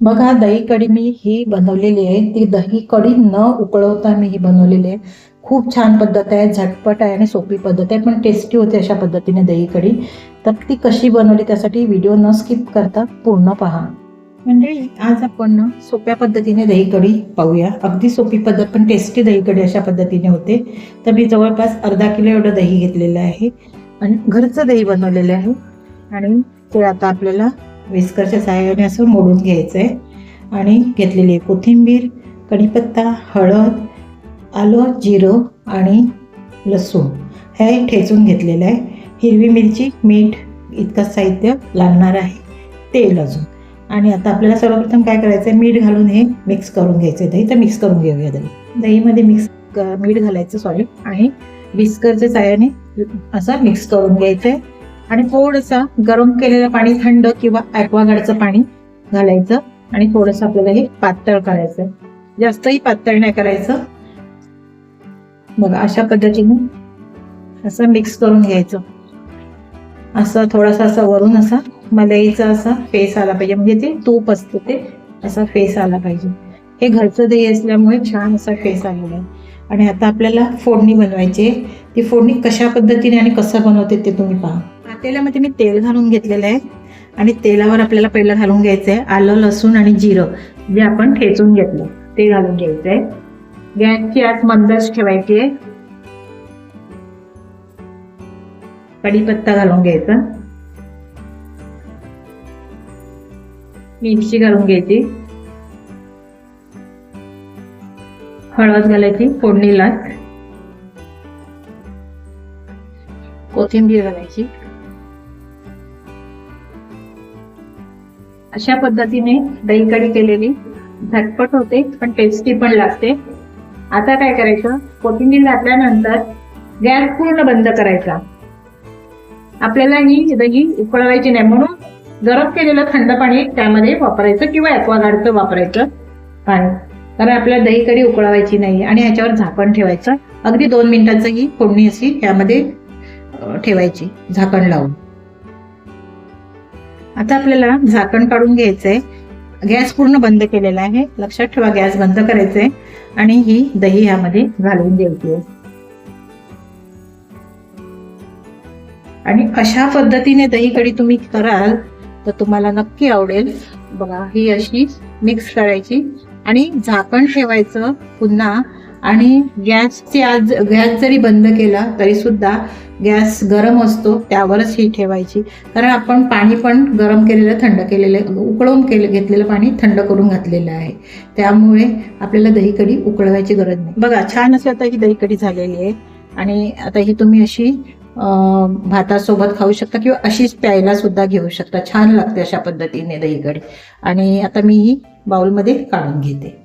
बघा, दही कढी मी ही बनवलेली आहे. ती दही कढी न उकळवता मी ही बनवलेली आहे. खूप छान पद्धत आहे, झटपट आहे आणि सोपी पद्धत आहे, पण टेस्टी होते अशा पद्धतीने दही कढी. तर ती कशी बनवली त्यासाठी व्हिडिओ न स्किप करता पूर्ण पहा. म्हणजे आज आपण ना सोप्या पद्धतीने दही कढी पाहूया. अगदी सोपी पद्धत पण टेस्टी दही कढी अशा पद्धतीने होते. तर मी जवळपास अर्धा किलो एवढं दही घेतलेलं आहे आणि घरचं दही बनवलेलं आहे आणि ते आता आपल्याला विस्करच्या सहाय्याने असं मोडून घ्यायचं आहे. आणि घेतलेली आहे कोथिंबीर, कढीपत्ता, हळद, आलं, जिरं आणि लसूण हे ठेचून घेतलेलं आहे. हिरवी मिरची, मीठ इतकं साहित्य लागणार आहे. तेल अजून. आणि आता आपल्याला सर्वप्रथम काय करायचं आहे, मीठ घालून हे मिक्स करून घ्यायचं आहे. दही तर मिक्स करून घेऊया. दहीमध्ये मीठ घालायचं आणि विस्करच्या सहाय्याने असं मिक्स करून घ्यायचं आहे. आणि थोडंसं गरम केलेलं पाणी, थंड किंवा ॲक्वागार्डचं पाणी घालायचं आणि थोडंसं आपल्याला हे पातळ करायचं. जास्तही पातळ नाही करायचं. बघा, अशा पद्धतीने असं मिक्स करून घ्यायचं. असं थोडासा असं वरून असा मलईचा असा फेस आला पाहिजे, म्हणजे ते तूप असतं ते असा फेस आला पाहिजे. हे घरचं दही असल्यामुळे छान असा फेस आलेला आहे. आणि आता आपल्याला फोडणी बनवायची आहे. ती फोडणी कशा पद्धतीने आणि कसं बनवते ते तुम्ही पहा. तेलामध्ये मी तेल घालून घेतलेलं आहे आणि तेलावर आपल्याला पहिलं घालून घ्यायचं आहे आलं, लसूण आणि जिरं जे आपण ठेचून घेतलं ते घालून घ्यायचं आहे. गॅसची आच मंदच ठेवायची आहे. कढीपत्ता घालून घ्यायचा, मिरची घालून घ्यायची, हळद घालायची फोडणीला, कोथिंबीर घालायची. अशा पद्धतीने दही कढी केलेली झटपट होते पण टेस्टी पण लागते. आता काय करायचं, कोथिंबीर घातल्यानंतर गॅस पूर्ण बंद करायचा. आपल्याला ही दही उकळवायची नाही, म्हणून गरम केलेलं थंड पाणी त्यामध्ये वापरायचं किंवा ॲक्वागार्डचं वापरायचं पाणी, कारण आपल्याला दही कढी उकळवायची नाही. आणि ह्याच्यावर झाकण ठेवायचं. अगदी 2 मिनिटाचं ही फोडणी अशी ह्यामध्ये ठेवायची झाकण लावून. आता आपल्याला झाकण काढून घ्यायचंय. गॅस पूर्ण बंद केलेला आहे, लक्षात ठेवा गॅस बंद करायचंय. आणि ही दही ह्यामध्ये घालून द्यायची आहे. आणि अशा पद्धतीने दही कढी तुम्ही कराल तर तुम्हाला नक्की आवडेल. बघा, ही अशी मिक्स करायची आणि झाकण ठेवायचं पुन्हा. आणि गॅस जरी बंद केला तरी सुद्धा गॅस गरम असतो त्यावरच ही ठेवायची, कारण आपण पाणी पण गरम केलेलं, थंड केलेलं, उकळून घेतलेलं पाणी थंड करून घातलेलं आहे. त्यामुळे आपल्याला दही कढी उकळवायची गरज नाही. बघा, छान अशी आता ही दही कढी झालेली आहे. आणि आता ही तुम्ही अशी भातासोबत खाऊ शकता किंवा अशीच प्यायला सुद्धा घेऊ शकता. छान लागते अशा पद्धतीने दही कढी. आणि आता मी ही बाउलमध्ये काढून घेते.